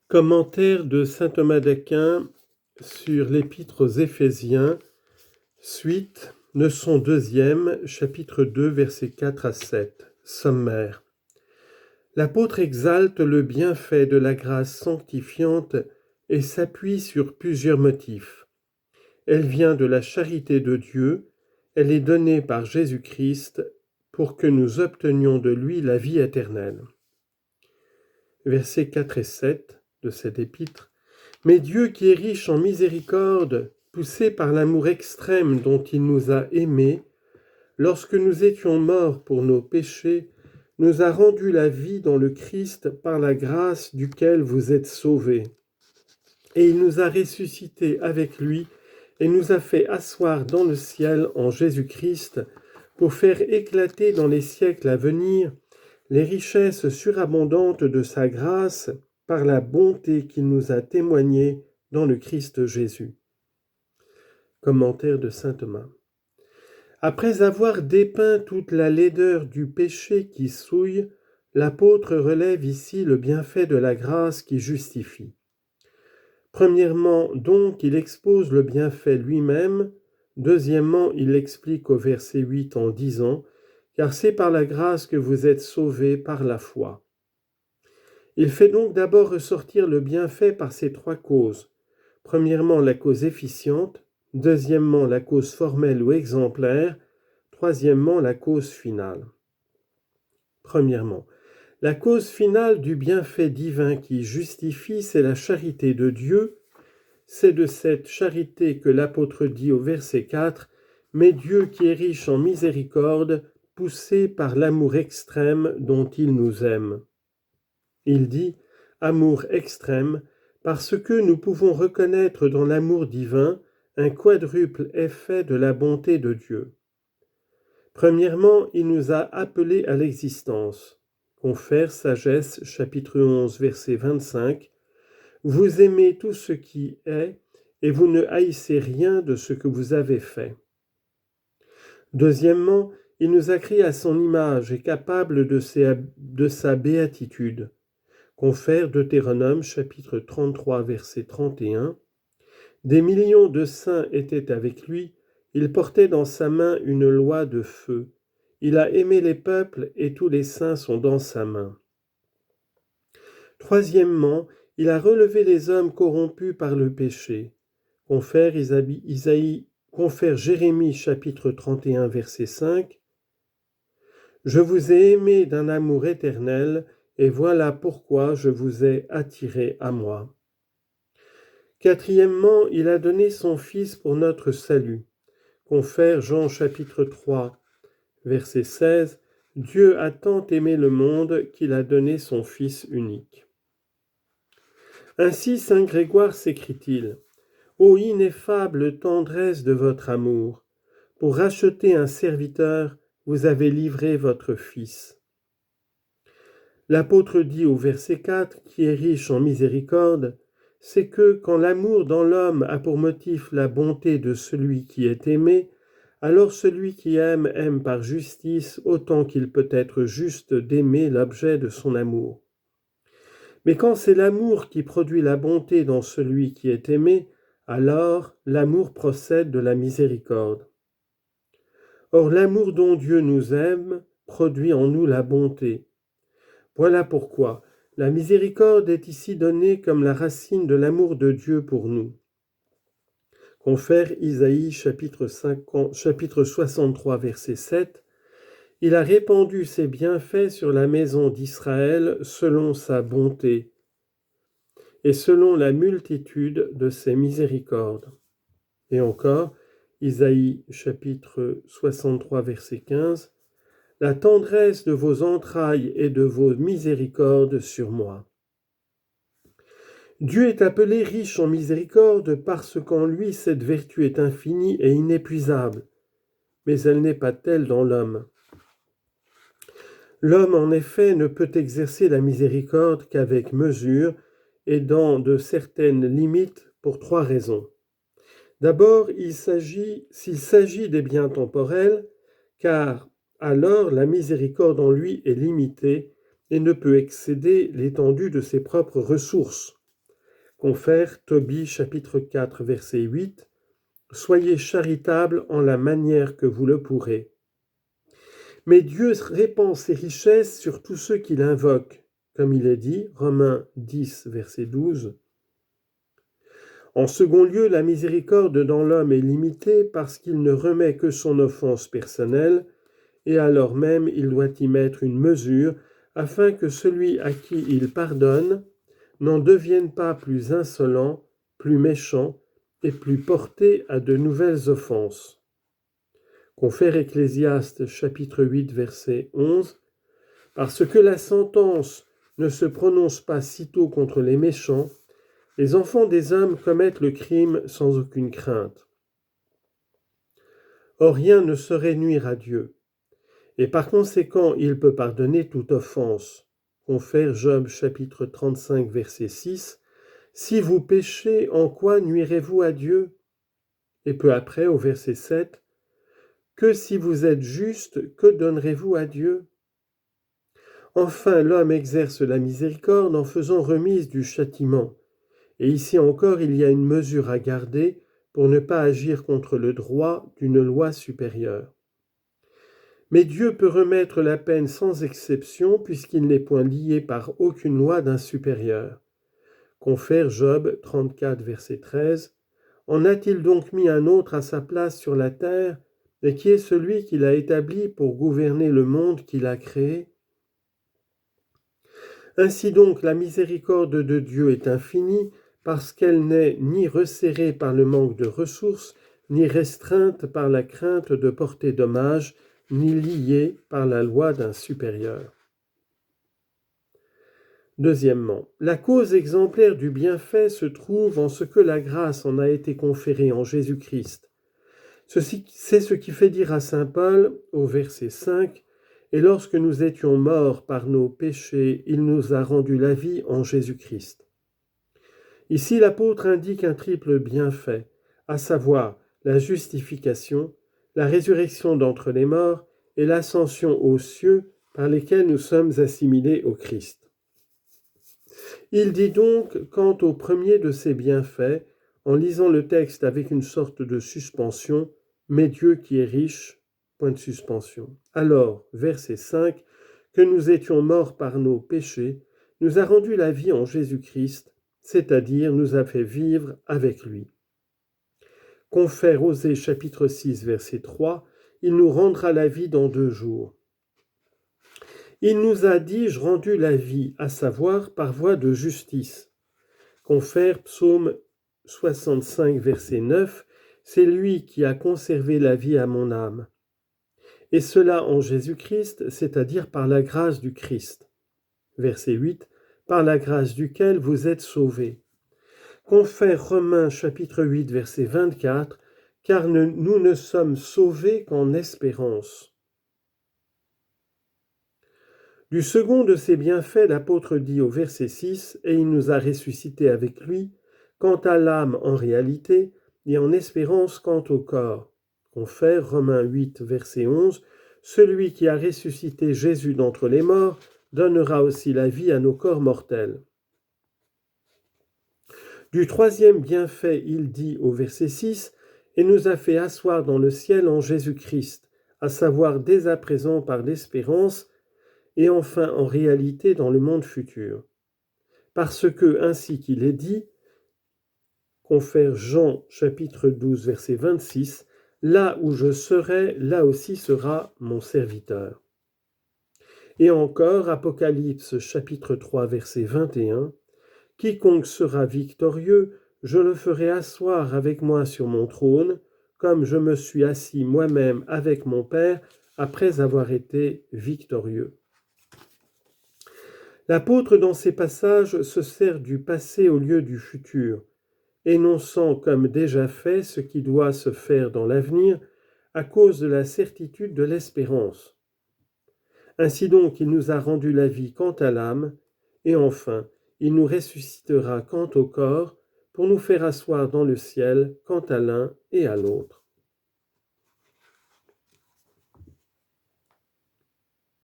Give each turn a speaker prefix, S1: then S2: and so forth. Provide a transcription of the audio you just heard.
S1: Commentaire de saint Thomas d'Aquin sur l'Épître aux Éphésiens, suite, leçon 2e, chapitre 2, versets 4 à 7, sommaire. L'apôtre exalte le bienfait de la grâce sanctifiante et s'appuie sur plusieurs motifs. Elle vient de la charité de Dieu, elle est donnée par Jésus-Christ pour que nous obtenions de lui la vie éternelle. Versets 4 et 7 de cet épître. Mais Dieu qui est riche en miséricorde, poussé par l'amour extrême dont il nous a aimés, lorsque nous étions morts pour nos péchés, nous a rendu la vie dans le Christ par la grâce duquel vous êtes sauvés. Et il nous a ressuscités avec lui et nous a fait asseoir dans le ciel en Jésus-Christ pour faire éclater dans les siècles à venir les richesses surabondantes de sa grâce par la bonté qu'il nous a témoignée dans le Christ Jésus. Commentaire de saint Thomas. Après avoir dépeint toute la laideur du péché qui souille, l'apôtre relève ici le bienfait de la grâce qui justifie. Premièrement, donc, il expose le bienfait lui-même. Deuxièmement, il l'explique au verset 8 en disant « Car c'est par la grâce que vous êtes sauvés par la foi ». Il fait donc d'abord ressortir le bienfait par ces trois causes. Premièrement, la cause efficiente. Deuxièmement, la cause formelle ou exemplaire. Troisièmement, la cause finale. Premièrement, la cause finale du bienfait divin qui justifie, c'est la charité de Dieu. C'est de cette charité que l'apôtre dit au verset 4 « Mais Dieu qui est riche en miséricorde, poussé par l'amour extrême dont il nous aime. » Il dit « amour extrême » parce que nous pouvons reconnaître dans l'amour divin un quadruple effet de la bonté de Dieu. Premièrement, il nous a appelés à l'existence. Confère Sagesse, chapitre 11, verset 25. Vous aimez tout ce qui est, et vous ne haïssez rien de ce que vous avez fait. Deuxièmement, il nous a créés à son image et capables de sa béatitude. Confère Deutéronome, chapitre 33, verset 31. Des millions de saints étaient avec lui, il portait dans sa main une loi de feu. Il a aimé les peuples et tous les saints sont dans sa main. Troisièmement, il a relevé les hommes corrompus par le péché. Confère Jérémie, chapitre 31, verset 5. Je vous ai aimé d'un amour éternel, et voilà pourquoi je vous ai attiré à moi. Quatrièmement, il a donné son Fils pour notre salut. Confère Jean, chapitre 3, verset 16. Dieu a tant aimé le monde qu'il a donné son Fils unique. Ainsi, saint Grégoire s'écrie-t-il, « Ô ineffable tendresse de votre amour, pour racheter un serviteur, vous avez livré votre Fils. » L'apôtre dit au verset 4, qui est riche en miséricorde, c'est que quand l'amour dans l'homme a pour motif la bonté de celui qui est aimé, alors celui qui aime aime par justice autant qu'il peut être juste d'aimer l'objet de son amour. Mais quand c'est l'amour qui produit la bonté dans celui qui est aimé, alors l'amour procède de la miséricorde. Or l'amour dont Dieu nous aime produit en nous la bonté. Voilà pourquoi la miséricorde est ici donnée comme la racine de l'amour de Dieu pour nous. Confère Isaïe chapitre 63 verset 7. Il a répandu ses bienfaits sur la maison d'Israël selon sa bonté et selon la multitude de ses miséricordes. Et encore, Isaïe chapitre 63 verset 15. La tendresse de vos entrailles et de vos miséricordes sur moi. Dieu est appelé riche en miséricorde parce qu'en lui cette vertu est infinie et inépuisable, mais elle n'est pas telle dans l'homme. L'homme, en effet, ne peut exercer la miséricorde qu'avec mesure et dans de certaines limites pour trois raisons. D'abord, s'il s'agit des biens temporels, car alors la miséricorde en lui est limitée et ne peut excéder l'étendue de ses propres ressources. Confère Tobie chapitre 4 verset 8. Soyez charitables en la manière que vous le pourrez. Mais Dieu répand ses richesses sur tous ceux qui l'invoquent, comme il est dit, Romains 10 verset 12. En second lieu, la miséricorde dans l'homme est limitée parce qu'il ne remet que son offense personnelle, et alors même il doit y mettre une mesure afin que celui à qui il pardonne n'en devienne pas plus insolent, plus méchant et plus porté à de nouvelles offenses. Confère Ecclésiaste chapitre 8 verset 11. Parce que la sentence ne se prononce pas sitôt contre les méchants, les enfants des hommes commettent le crime sans aucune crainte. Or rien ne saurait nuire à Dieu, et par conséquent il peut pardonner toute offense. Confère Job chapitre 35 verset 6. Si vous péchez, en quoi nuirez-vous à Dieu? Et peu après, au verset 7, que si vous êtes juste, que donnerez-vous à Dieu? Enfin, l'homme exerce la miséricorde en faisant remise du châtiment. Et ici encore, il y a une mesure à garder pour ne pas agir contre le droit d'une loi supérieure. Mais Dieu peut remettre la peine sans exception puisqu'il n'est point lié par aucune loi d'un supérieur. Confère Job 34, verset 13. En a-t-il donc mis un autre à sa place sur la terre, et qui est celui qu'il a établi pour gouverner le monde qu'il a créé? Ainsi donc, la miséricorde de Dieu est infinie, parce qu'elle n'est ni resserrée par le manque de ressources, ni restreinte par la crainte de porter dommage, ni liée par la loi d'un supérieur. Deuxièmement, la cause exemplaire du bienfait se trouve en ce que la grâce en a été conférée en Jésus-Christ. C'est ce qui fait dire à saint Paul, au verset 5, « Et lorsque nous étions morts par nos péchés, il nous a rendu la vie en Jésus-Christ. » Ici, l'apôtre indique un triple bienfait, à savoir la justification, la résurrection d'entre les morts et l'ascension aux cieux par lesquels nous sommes assimilés au Christ. Il dit donc, quant au premier de ces bienfaits, en lisant le texte avec une sorte de suspension, « Mais Dieu qui est riche, point de suspension. Alors, verset 5, que nous étions morts par nos péchés, nous a rendu la vie en Jésus-Christ, c'est-à-dire nous a fait vivre avec lui. » Confère Osée chapitre 6, verset 3, « Il nous rendra la vie dans 2 jours. » Il nous a, dis-je, rendu la vie, à savoir par voie de justice. Confère Psaume 65, verset 9, « C'est lui qui a conservé la vie à mon âme. » Et cela en Jésus-Christ, c'est-à-dire par la grâce du Christ. Verset 8, « Par la grâce duquel vous êtes sauvés. » Confère Romains chapitre 8, verset 24, « Car nous ne sommes sauvés qu'en espérance. » Du second de ces bienfaits, l'apôtre dit au verset 6, « Et il nous a ressuscités avec lui, quant à l'âme en réalité, et en espérance quant au corps. » Confère Romains 8, verset 11, « Celui qui a ressuscité Jésus d'entre les morts donnera aussi la vie à nos corps mortels. » Du troisième bienfait, il dit au verset 6, « Et nous a fait asseoir dans le ciel en Jésus-Christ, à savoir dès à présent par l'espérance, et enfin en réalité dans le monde futur. Parce que, ainsi qu'il est dit, confère Jean chapitre 12 verset 26, « Là où je serai, là aussi sera mon serviteur. » Et encore Apocalypse chapitre 3 verset 21, « Quiconque sera victorieux, je le ferai asseoir avec moi sur mon trône, comme je me suis assis moi-même avec mon Père après avoir été victorieux. » L'apôtre, dans ces passages, se sert du passé au lieu du futur, énonçant comme déjà fait ce qui doit se faire dans l'avenir à cause de la certitude de l'espérance. Ainsi donc, il nous a rendu la vie quant à l'âme, et enfin, il nous ressuscitera quant au corps, pour nous faire asseoir dans le ciel quant à l'un et à l'autre.